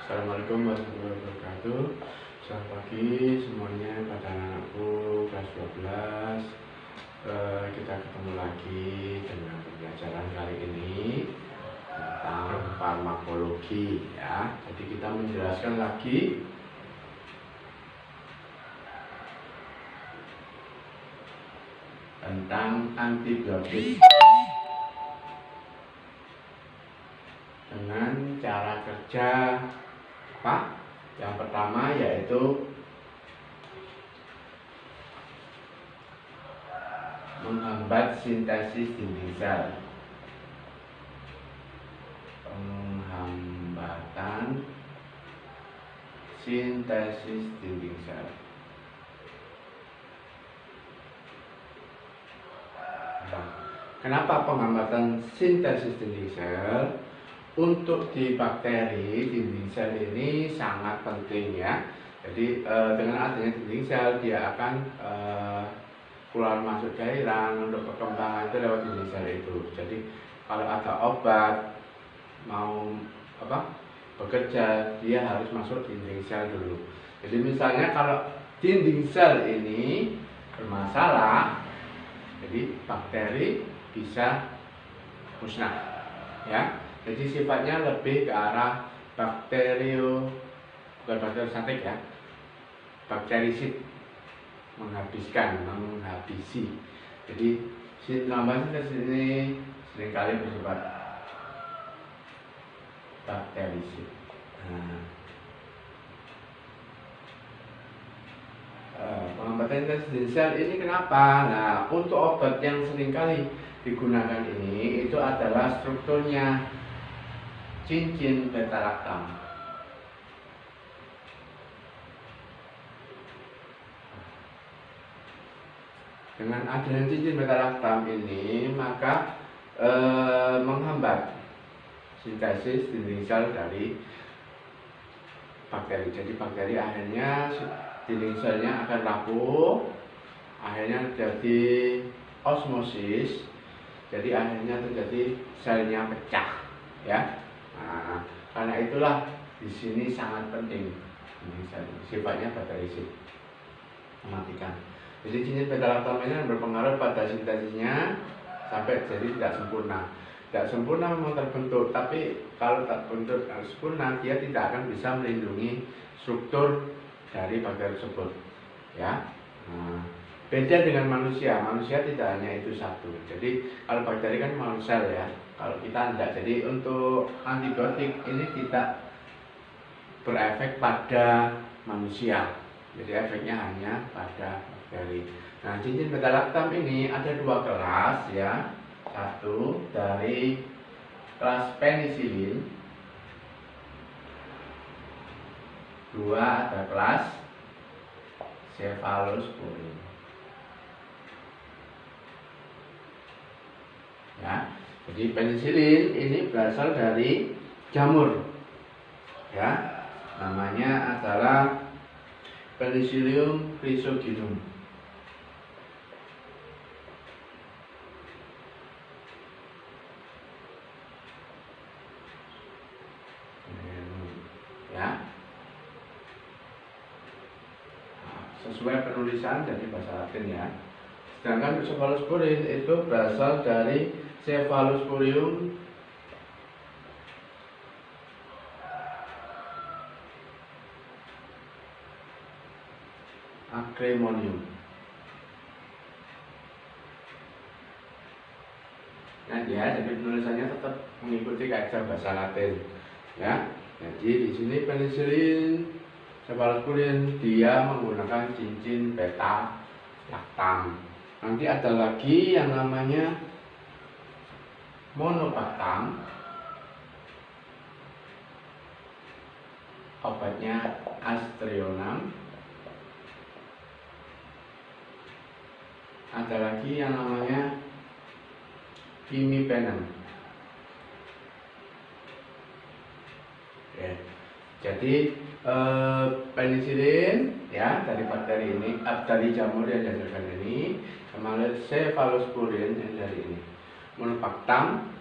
Assalamualaikum warahmatullahi wabarakatuh. Selamat pagi semuanya pada anak-anakku kelas 12. Kita ketemu lagi dengan pembelajaran kali ini tentang farmakologi ya. Jadi kita menjelaskan lagi tentang antibiotik dengan cara kerja apa? Yang pertama yaitu menghambat sintesis dinding sel. Penghambatan sintesis dinding sel. Kenapa penghambatan sintesis dinding sel? Untuk di bakteri, dinding sel ini sangat penting ya. Jadi dengan adanya dinding sel, dia akan keluar masuk cairan untuk perkembangan itu lewat dinding sel itu. Jadi kalau ada obat mau bekerja, dia harus masuk dinding sel dulu. Jadi misalnya kalau dinding sel ini bermasalah, jadi bakteri bisa musnah ya. Jadi sifatnya lebih ke arah bukan bakteriostatik ya, bakterisid, menghabisi. Jadi nama sintesis ini seringkali bersifat bakterisid. Penghambatan sintesis sel ini kenapa? Nah, untuk obat yang seringkali digunakan ini itu adalah strukturnya cincin beta-laktam. Dengan adanya cincin beta-laktam ini maka menghambat sintesis dinding sel dari bakteri. Jadi bakteri akhirnya dinding selnya akan rapuh, akhirnya terjadi osmosis. Jadi akhirnya terjadi selnya pecah ya. Nah, karena itulah di sini sangat penting sifatnya bakterisid, mematikan. Jadi cincin beta-laktam ini berpengaruh pada sintesisnya sampai jadi tidak sempurna. Tidak sempurna memang terbentuk, tapi kalau tak bentuk sempurna dia tidak akan bisa melindungi struktur dari bakteri tersebut ya. Nah, beda dengan manusia tidak hanya itu satu. Jadi kalau bakteri kan monosel ya, kalau kita tidak. Jadi untuk antibiotik ini tidak berefek pada manusia, jadi efeknya hanya pada bakteri. Nah, cincin beta-laktam ini ada dua kelas ya. Satu dari kelas penisilin, dua ada kelas cefalosporin. Ya, jadi penisilin ini berasal dari jamur, ya, namanya adalah Penicillium chrysogenum. Ya, sesuai penulisan dari bahasa Latin ya. Sedangkan cefalosporin itu berasal dari Cephalosporium acremonium. Nah ya, jadi penulisannya tetap mengikuti kaidah bahasa Latin ya. Jadi di sini penicillin cephalosporin dia menggunakan cincin beta-laktam. Nanti ada lagi yang namanya monobaktam, obatnya Aztreonam. Ada lagi yang namanya imipenem. Oke. Jadi penisilin ya dari bakteri ini, dari jamur yang dihasilkan ini, kemudian cephalosporin yang dari ini. Monobaktam,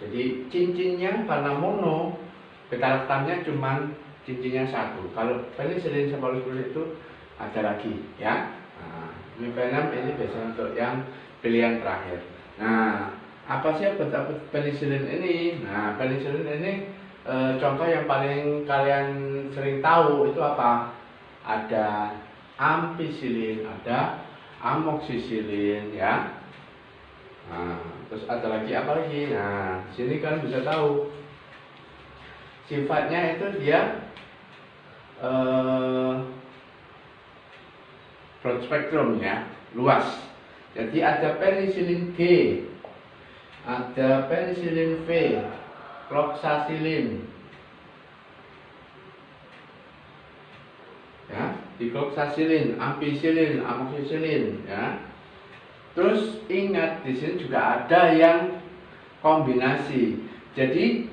jadi cincinnya karena mono, beta-laktamnya cuma cincinnya satu. Kalau penicillin cephalosporin itu ada lagi ya. Nah, imipenem ini biasanya untuk yang pilihan terakhir. Nah, apa sih obat penicillin ini? Nah, penicillin ini contoh yang paling kalian sering tahu itu apa? Ada ampicillin, ada amoxicillin ya. Nah, terus ada lagi apa lagi? Nah, sini kalian bisa tahu sifatnya itu dia broad spectrum ya, luas. Jadi ada penicillin G, ada penicillin V, cloxacillin, ya, dicloxacillin, ampicillin, amoxicillin, ya. Terus ingat di sini juga ada yang kombinasi. Jadi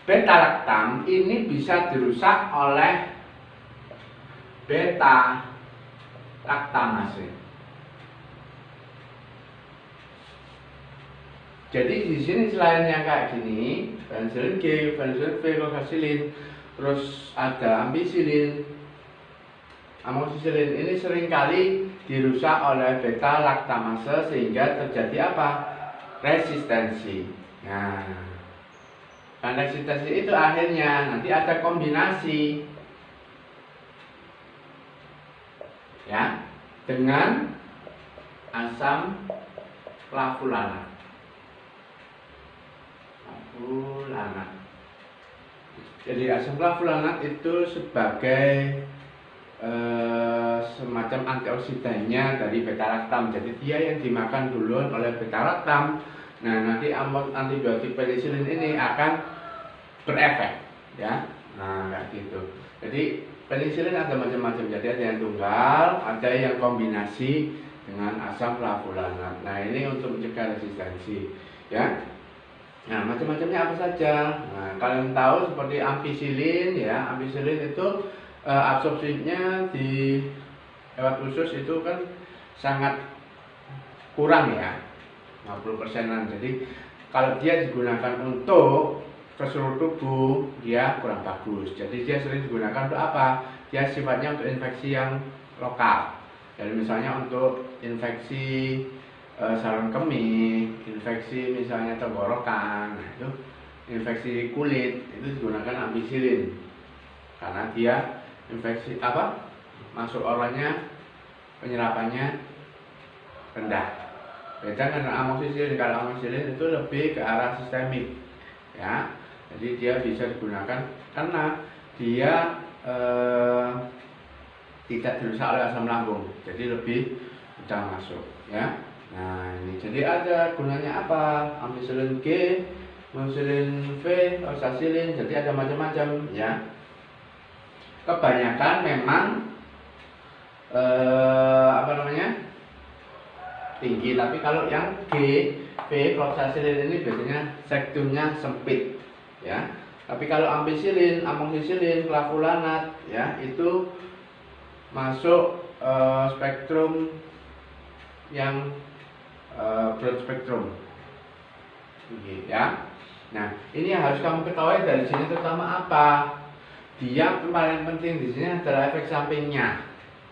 beta lactam ini bisa dirusak oleh beta lactamase. Jadi di sini selain yang kayak gini, penicillin G, penicillin V, cloxacillin, terus ada ampicillin, amoxicillin ini seringkali dirusak oleh beta lactamase sehingga terjadi apa? Resistensi. Nah, dan resistensi itu akhirnya nanti ada kombinasi ya dengan asam flavulanat. Jadi asam flavulanat itu sebagai semacam antioksidannya dari beta lactam. Jadi dia yang dimakan duluan oleh beta lactam. Nah, nanti antibiotik penicillin ini akan berefek ya. Nah, kayak gitu. Jadi penicillin ada macam-macam. Jadi ada yang tunggal, ada yang kombinasi dengan asam flavulanat. Nah, ini untuk mencegah resistensi ya. Nah, macam-macamnya apa saja? Nah, kalian tahu seperti ampicillin ya. Ampicillin itu absorpsinya di lewat usus itu kan sangat kurang ya, 50%-an. Jadi kalau dia digunakan untuk ke seluruh tubuh dia kurang bagus. Jadi dia sering digunakan untuk apa? Dia sifatnya untuk infeksi yang lokal. Jadi misalnya untuk infeksi saluran kemih, infeksi misalnya tenggorokan, nah itu infeksi kulit itu digunakan ampicillin karena dia infeksi apa? Masuk organnya, penyerapannya rendah. Beda dengan amoxicillin. Kalau amoxicillin itu lebih ke arah sistemik ya. Jadi dia bisa digunakan karena dia tidak dirusak oleh asam lambung. Jadi lebih mudah masuk ya. Nah, ini jadi ada gunanya apa? Ampicillin G, ampicillin V, cloxacillin. Jadi ada macam-macam ya. Kebanyakan memang apa namanya? Tinggi, tapi kalau yang G, V, cloxacillin ini biasanya spektrumnya sempit ya. Tapi kalau ampicillin, amoxicillin, flavulanat ya itu masuk spektrum yang broad spectrum ya. Nah, ini yang harus kamu ketahui dari sini terutama apa? Dia yang paling penting di sini adalah efek sampingnya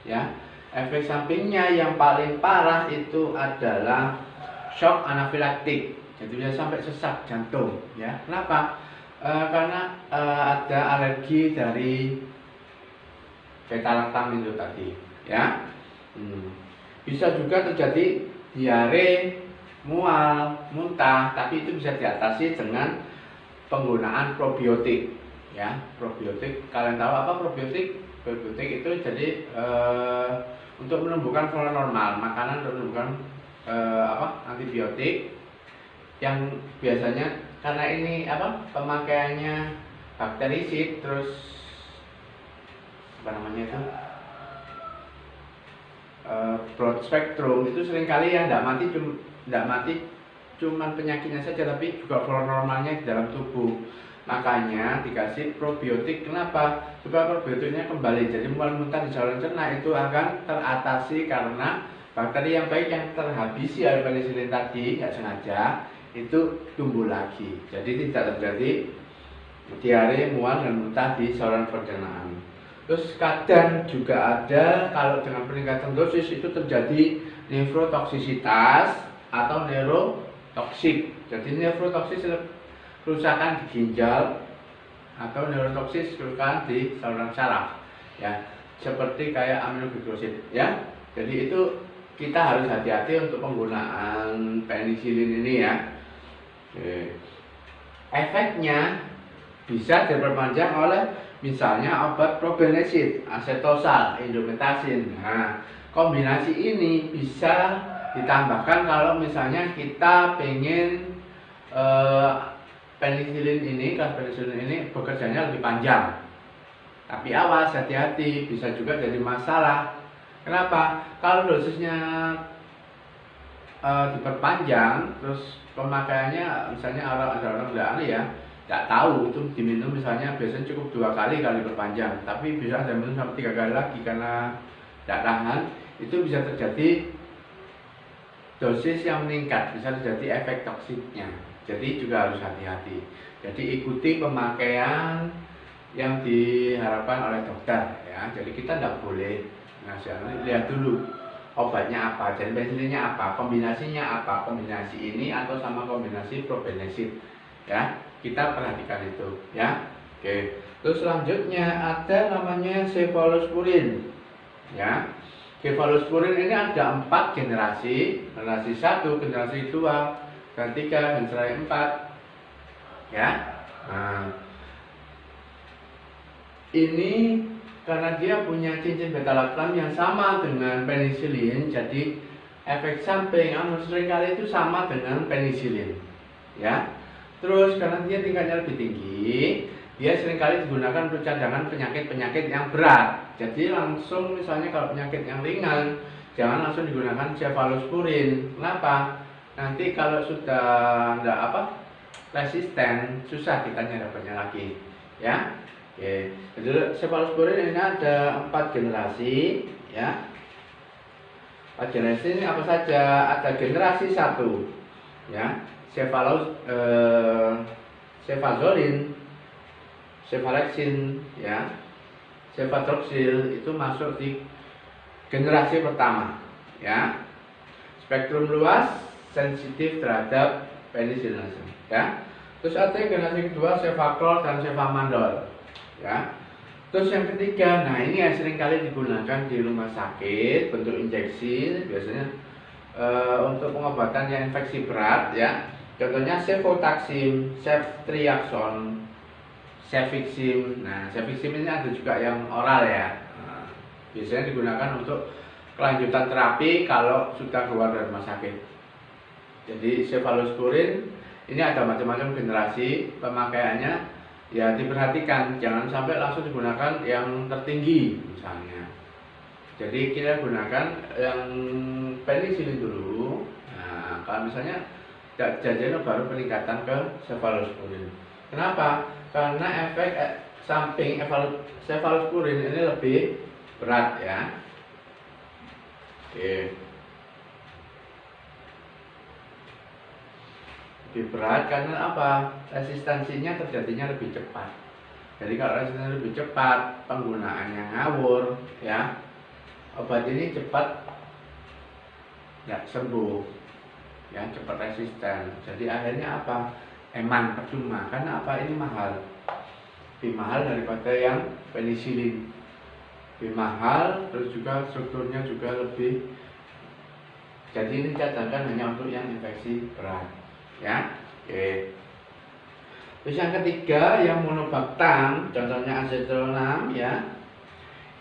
ya. Efek sampingnya yang paling parah itu adalah shock anafilaktik. Jadi bisa sampai sesak jantung ya. Kenapa? Karena ada alergi dari beta lactam itu tadi ya. Bisa juga terjadi diare, mual, muntah, tapi itu bisa diatasi dengan penggunaan probiotik ya. Probiotik, kalian tahu apa probiotik? Probiotik itu jadi untuk menumbuhkan flora normal, makanan untuk menumbuhkan antibiotik yang biasanya karena ini pemakaiannya bakterisid, terus apa namanya itu broad spectrum, itu seringkali yang tidak mati cuman penyakitnya saja, tapi juga flora normalnya di dalam tubuh. Makanya dikasih probiotik. Kenapa? Supaya probiotiknya kembali. Jadi mual muntah di saluran cerna itu akan teratasi karena bakteri yang baik yang terhabisi oleh penicillin tadi nggak sengaja itu tumbuh lagi. Jadi tidak terjadi diare, mual dan muntah di saluran pencernaan. Terus kadang juga ada kalau dengan peningkatan dosis itu terjadi nefrotoksisitas atau neurotoksik. Jadi nefrotoksis kerusakan di ginjal atau neurotoksis kerusakan di saluran saraf, ya, seperti kayak aminoglikosida, ya. Jadi itu kita harus hati-hati untuk penggunaan penisilin ini, ya. Oke. Efeknya bisa diperpanjang oleh misalnya obat probenesid, asetosal, indometasin. Nah, kombinasi ini bisa ditambahkan kalau misalnya kita pengen penisilin ini, kelas penisilin ini bekerjanya lebih panjang. Tapi awas, hati-hati, bisa juga jadi masalah. Kenapa? Kalau dosisnya diperpanjang, terus pemakaiannya misalnya ada orang nggak ahli, ya, nggak tahu itu diminum misalnya biasanya cukup 2 kali perpanjang, tapi bisa ada minum sampai 3 kali lagi karena tidak tahan, itu bisa terjadi dosis yang meningkat, bisa terjadi efek toksiknya. Jadi juga harus hati-hati. Jadi ikuti pemakaian yang diharapkan oleh dokter, ya. Jadi kita tidak boleh lihat dulu obatnya apa, jadi penisilnya apa, kombinasinya apa, kombinasi ini atau sama kombinasi probenesid, ya. Kita perhatikan itu, ya. Oke. Terus selanjutnya ada namanya cefalosporin, ya. Cefalosporin ini ada 4 generasi 1, generasi 2, dan 3, generasi 4, ya. Nah, ini karena dia punya cincin beta laktam yang sama dengan penisilin, jadi efek samping seringkali itu sama dengan penisilin, ya. Terus karena dia tingkatnya lebih tinggi, dia seringkali digunakan untuk cadangan penyakit-penyakit yang berat. Jadi langsung misalnya kalau penyakit yang ringan, jangan langsung digunakan cefalosporin. Kenapa? Nanti kalau sudah resisten, susah kita nyadapannya lagi, ya. Oke. Jadi cefalosporin ini ada 4 generasi, ya. 4 generasi ini apa saja? Ada generasi 1, ya, cefazolin, cefalexin, ya, cefadroxil itu masuk di generasi pertama, ya. Spektrum luas, sensitif terhadap penisilin, ya. Terus ada generasi kedua, cefaclor dan cefamandol, ya. Terus yang ketiga, nah ini yang sering kali digunakan di rumah sakit bentuk injeksi, biasanya untuk pengobatan yang infeksi berat, ya. Contohnya cefotaxim, ceftriaxone, cefixim. Nah, cefixim ini ada juga yang oral, ya. Nah, biasanya digunakan untuk kelanjutan terapi kalau sudah keluar dari rumah sakit. Jadi cefalosporin ini ada macam-macam generasi pemakaiannya, ya diperhatikan jangan sampai langsung digunakan yang tertinggi misalnya. Jadi kita gunakan yang penisilin dulu. Nah, kalau misalnya jadinya baru peningkatan ke cefalosporin. Kenapa? Karena efek samping cefalosporin ini lebih berat, ya. Oke. Lebih berat karena apa? Resistensinya terjadinya lebih cepat. Jadi kalau resistensinya lebih cepat, penggunaannya ngawur, ya. Obat ini cepat nggak sembuh, ya, cepat resisten. Jadi akhirnya apa? Eman, percuma. Karena apa? Ini mahal, lebih mahal daripada yang penisilin, lebih mahal, terus juga strukturnya juga lebih. Jadi ini cadangkan hanya untuk yang infeksi berat, ya. Oke. Terus yang ketiga, yang monobaktam, contohnya azetonam, ya.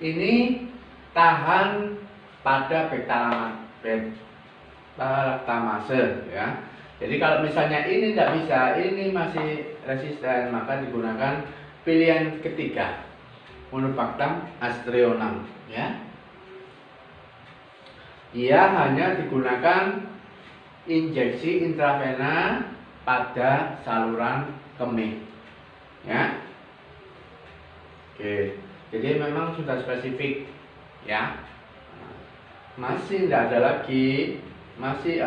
Ini tahan pada beta-lactamase, ya. Jadi kalau misalnya ini tidak bisa, ini masih resisten, maka digunakan pilihan ketiga, monobaktam aztreonam, ya. Ia hanya digunakan injeksi intravena pada saluran kemih, ya. Oke. Jadi memang sudah spesifik, ya. Masih tidak ada lagi, masih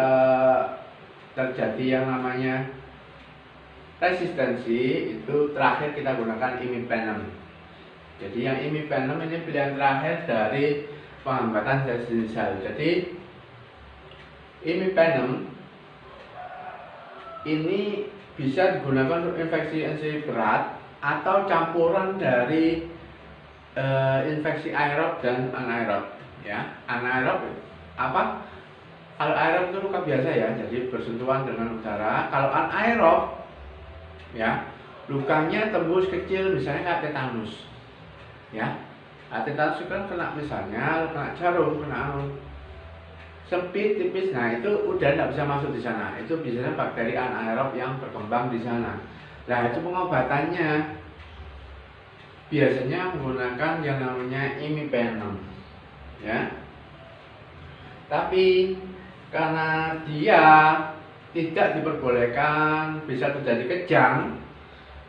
terjadi yang namanya resistensi itu terakhir kita gunakan imipenem. Jadi yang imipenem ini pilihan terakhir dari penghambatan sel. Jadi imipenem ini bisa digunakan untuk infeksi berat atau campuran dari infeksi aerob dan anaerob. Ya, anaerob apa? Kalau aerob itu luka biasa ya, jadi bersentuhan dengan udara. Kalau anaerob, ya, lukanya tembus kecil, misalnya kayak tetanus. Ya, tetanus itu kan kena misalnya kena jarum, kena sempit tipis, nah itu udah tidak bisa masuk di sana. Itu biasanya bakteri anaerob yang berkembang di sana. Nah itu pengobatannya biasanya menggunakan yang namanya imipenem, ya. Tapi karena dia tidak diperbolehkan, bisa terjadi kejang,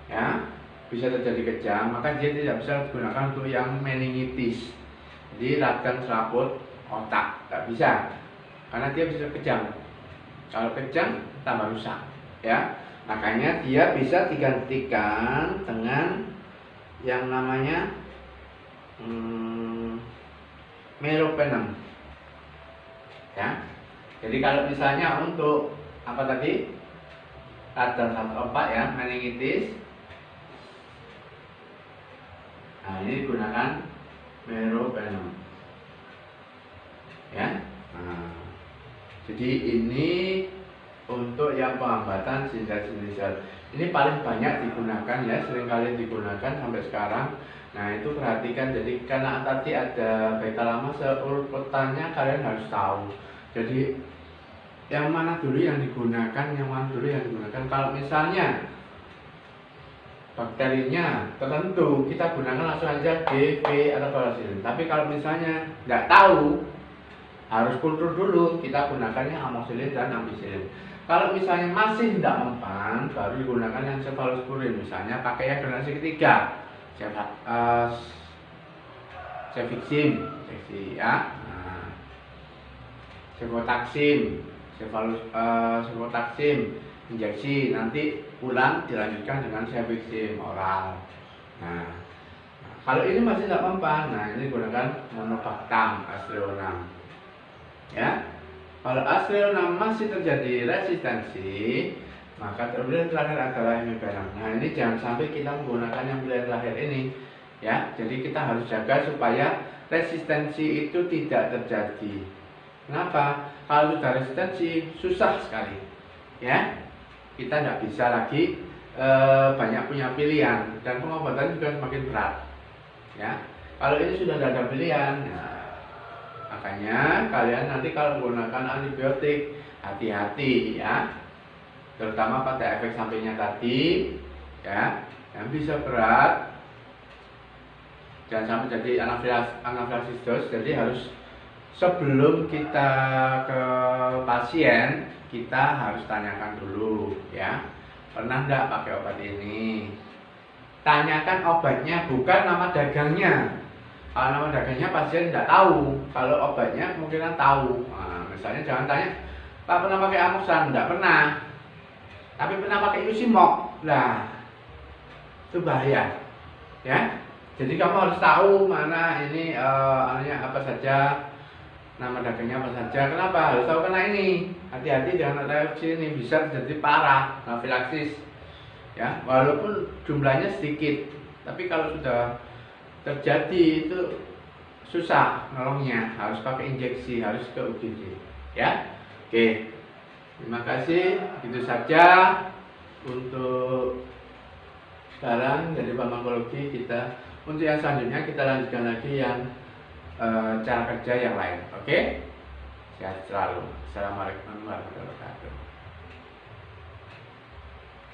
ya, bisa terjadi kejang, maka dia tidak bisa digunakan untuk yang meningitis. Jadi radang selaput otak tidak bisa, karena dia bisa kejang. Kalau kejang tambah rusak, ya. Makanya dia bisa digantikan dengan yang namanya meropenem, ya. Jadi kalau misalnya untuk apa tadi radang selaput otak, ya, meningitis, nah ini digunakan meropenem, ya. Nah, jadi ini untuk yang penghambatan sel. Ini paling banyak digunakan, ya, seringkali digunakan sampai sekarang. Nah itu perhatikan, jadi karena tadi ada beta lama, seurutannya kalian harus tahu. Jadi yang mana dulu yang digunakan, yang mana dulu yang digunakan. Kalau misalnya bakterinya tertentu, kita gunakan langsung aja B, V atau parasilin. Tapi kalau misalnya nggak tahu, harus kultur dulu, kita gunakannya amoxicillin dan ampicillin. Kalau misalnya masih tidak mempan, baru digunakan yang cefalosporin. Misalnya pakai yang generasi ketiga, cefixim, ya, cefotaxim, injeksi, nanti pulang dilanjutkan dengan cefixim oral. Nah, kalau ini masih tidak mempan, nah ini gunakan monobactam aztreonam, ya. Kalau aztreonam masih terjadi resistensi, maka pilihan terakhir adalah imipenem. Nah ini jangan sampai kita menggunakan yang pilihan terakhir ini, ya. Jadi kita harus jaga supaya resistensi itu tidak terjadi. Kenapa? Kalau sudah resistensi susah sekali, ya. Kita tidak bisa lagi banyak punya pilihan, dan pengobatan juga semakin berat, ya. Kalau ini sudah tidak ada pilihan, nah, makanya kalian nanti kalau menggunakan antibiotik hati-hati, ya, terutama pada efek sampingnya tadi, ya, yang bisa berat, jangan sampai jadi anafilaksis dos. Jadi harus sebelum kita ke pasien, kita harus tanyakan dulu, ya, pernah enggak pakai obat ini. Tanyakan obatnya, bukan nama dagangnya. Kalau nama dagangnya pasien tidak tahu, kalau obatnya kemungkinan tahu. Nah, misalnya jangan tanya, Pak pernah pakai amoxan? Tidak pernah. Tapi pernah pakai Yusimok. Nah, itu bahaya, ya. Jadi kamu harus tahu mana ini apa saja, nama dagangnya apa saja. Kenapa? Harus tahu karena ini. Hati-hati dengan reaksi ini, bisa terjadi parah, anafilaksis, ya. Walaupun jumlahnya sedikit, tapi kalau sudah terjadi itu susah nolongnya, harus pakai injeksi, harus ke UGD, ya. Oke, terima kasih. Itu saja untuk sekarang dari farmakologi kita. Untuk yang selanjutnya kita lanjutkan lagi yang cara kerja yang lain. Oke, sehat selalu. Assalamualaikum warahmatullahi wabarakatuh.